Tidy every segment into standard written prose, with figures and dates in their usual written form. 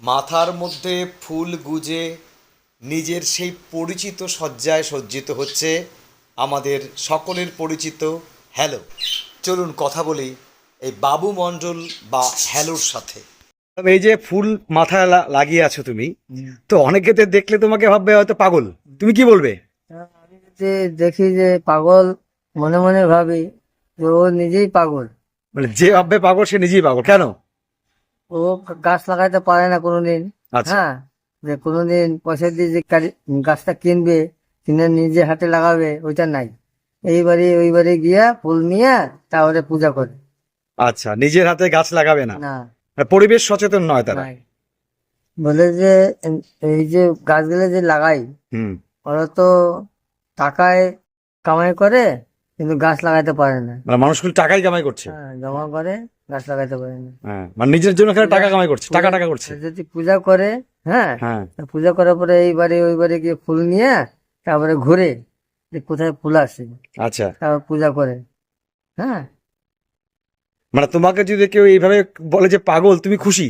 মাথার মধ্যে ফুল গুজে নিজের সেই পরিচিত শয্যায় সজ্জিত হচ্ছে আমাদের সকলের পরিচিত হ্যালো। চলুন কথা বলি এই বাবু মণ্ডল বা হ্যালোর সাথে। এই যে ফুল মাথায় লাগিয়ে আছো তুমি, তো অনেকেতে দেখলে তোমাকে ভাববে হয়তো পাগল, তুমি কি বলবে? আমি যদি দেখি যে পাগল, মনে মনে ভাবি যে ও নিজেই পাগল। মানে যে ভাববে পাগল সে নিজেই পাগল, কেন? ও গাছ লাগাইতে পারে না কোনোদিন। আচ্ছা। হ্যাঁ, যে কোনোদিন পয়সা দিয়ে যে গাছটা কিনবে, কিনে নিজে হাতে লাগাবে, ওইটা নাই। এইবারে ওইবারে গিয়া ফুল নিয়ে তারপরে পূজা করে। আচ্ছা, নিজের হাতে গাছ লাগাবে না, না, মানে পরিবেশ সচেতন নয় তারা। নাই। বলে যে এই যে গাছগুলো যে লাগাই, হুম। ওরা তো টাকায় কামাই করে, কিন্তু গাছ লাগাইতে পারে না। মানে মানুষ শুধু টাকাই কামাই করছে। হ্যাঁ, জমা করে, গাছ লাগাইতে পারে না। হ্যাঁ, মানে নিজের জন্য খালি টাকা কামাই করছে, টাকা টাকা করছে। যদি পূজা করে, হ্যাঁ, হ্যাঁ। পূজা করার পরে এইবারে ওইবারে গিয়ে ফুল নিয়ে তারপরে ঘুরে যে কোথায় ফুল আছে, আচ্ছা, তারপর পূজা করে। হ্যাঁ, মানে তোমাকে যদি কেউ এইভাবে বলে যে পাগল, তুমি খুশি?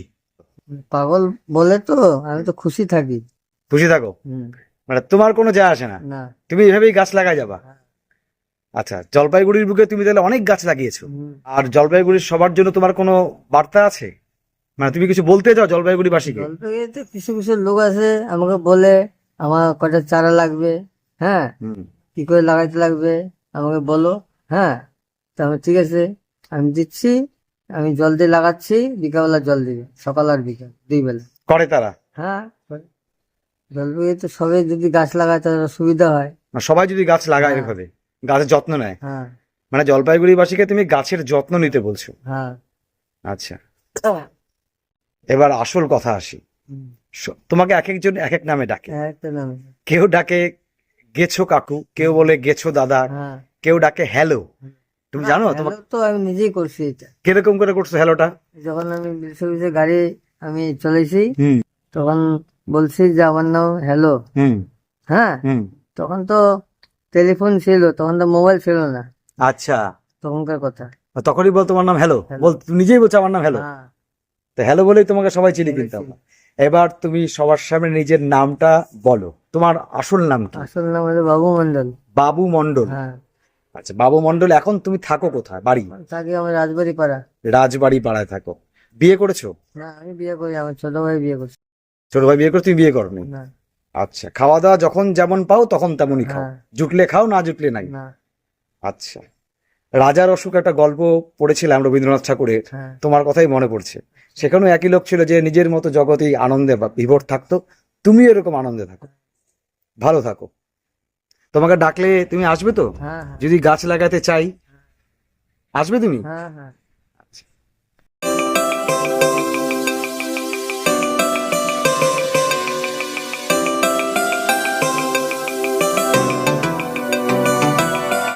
পাগল বলে তো আমি তো খুশি থাকি। খুশি থাকো? হুম, মানে তোমার কোনো যায় আসে না, না। তুমি এইভাবেই গাছ লাগাই যাবা? আচ্ছা, জলপাইগুড়ির বুকে তুমি তাহলে অনেক গাছ লাগিয়েছো। হুম, আর জলপাইগুড়ির সবার জন্য তোমার কোনো বার্তা আছে? মানে তুমি কিছু বলতে চাও জলপাইগুড়িবাসীকে? জলপাইগুড়িতে কিছু কিছু লোক আছে, আমাকে বলে আমার কটা চারা লাগবে। হ্যাঁ, হুম। কি করে লাগাইতে লাগবে আমাকে বলো। হ্যাঁ, তাহলে ঠিক আছে, আমি দিচ্ছি। আমি জল দিয়ে লাগাচ্ছি, বিকালবেলা জল দিবে, সকাল আর বিকাল 2 বেলা। করে তারা? হ্যাঁ, জলপাইগুড়িতে সবাই যদি গাছ লাগায় তাহলে সুবিধা হয়। মানে সবাই যদি গাছ লাগায় হ্যাঁ, এভাবে, গাছের যত্ন নেয়, হ্যাঁ, মানে জলপাইগুড়িবাসীকে তুমি গাছের যত্ন নিতে বলছো? হ্যাঁ। আচ্ছা, এবার আসল কথা আসি। হুম, তোমাকে এক একজন এক এক নামে ডাকে। একটা নামে। কেউ ডাকে গেছো কাকু, কেউ বলে গেছো দাদা, হ্যাঁ, কেউ ডাকে হ্যালো। তুমি জানো তোমার hello তো আমি নিজেই করছি এটা। কিরকম করে করছো হ্যালোটা? যখন আমি বিশ্ববিদ্যালয়ে গাড়ি আমি চলেছি, হুম। তখন বলছি যে আমার নাম হ্যালো। হুম। হ্যাঁ, হুম। তখন তো টেলিফোন ছিল, তখন তো মোবাইল ছিল না, আচ্ছা, তখনকার কথা। তখনই বল তোমার নাম হ্যালো, Hello। বল তুমি নিজেই বলছো আমার নাম হ্যালো। হ্যাঁ, তো হ্যালো বলেই তোমাকে সবাই চিনি কিন্তু বলেছি। আমরা। এবার তুমি সবার সামনে নিজের নামটা বলো, তোমার আসল নাম কি? আসল নাম হলো বাবু মন্ডল। বাবু মণ্ডল। হ্যাঁ, আচ্ছা, বাবু মণ্ডল। এখন তুমি থাকো কোথায়, বাড়ি? থাকি আমার রাজবাড়ি পাড়া। রাজবাড়ি পাড়ায় থাকো। বিয়ে করেছো? না, আমি বিয়ে করি, আমার ছোট ভাই বিয়ে করছে। ছোট ভাই বিয়ে করে, তুমি বিয়ে করনি? না। আচ্ছা, খাওয়া দাওয়া যখন যেমন পাও তখন তেমনই খাও, হ্যাঁ, জুটলে খাও না জুটলে নাই। না। আচ্ছা, রাজার অসুখ একটা গল্প পড়েছিলাম রবীন্দ্রনাথ ঠাকুরের, হ্যাঁ, তোমার কথাই মনে পড়ছে। সেখানেও একই লোক ছিল যে নিজের মতো জগতেই আনন্দে বা বিভোর থাকতো। তুমি এরকম আনন্দে থাকো, ভালো থাকো। তোমাকে ডাকলে তুমি আসবে তো? হ্যাঁ, হ্যাঁ, যদি গাছ লাগাতে চাই, আসবে তুমি? হ্যাঁ, হ্যাঁ।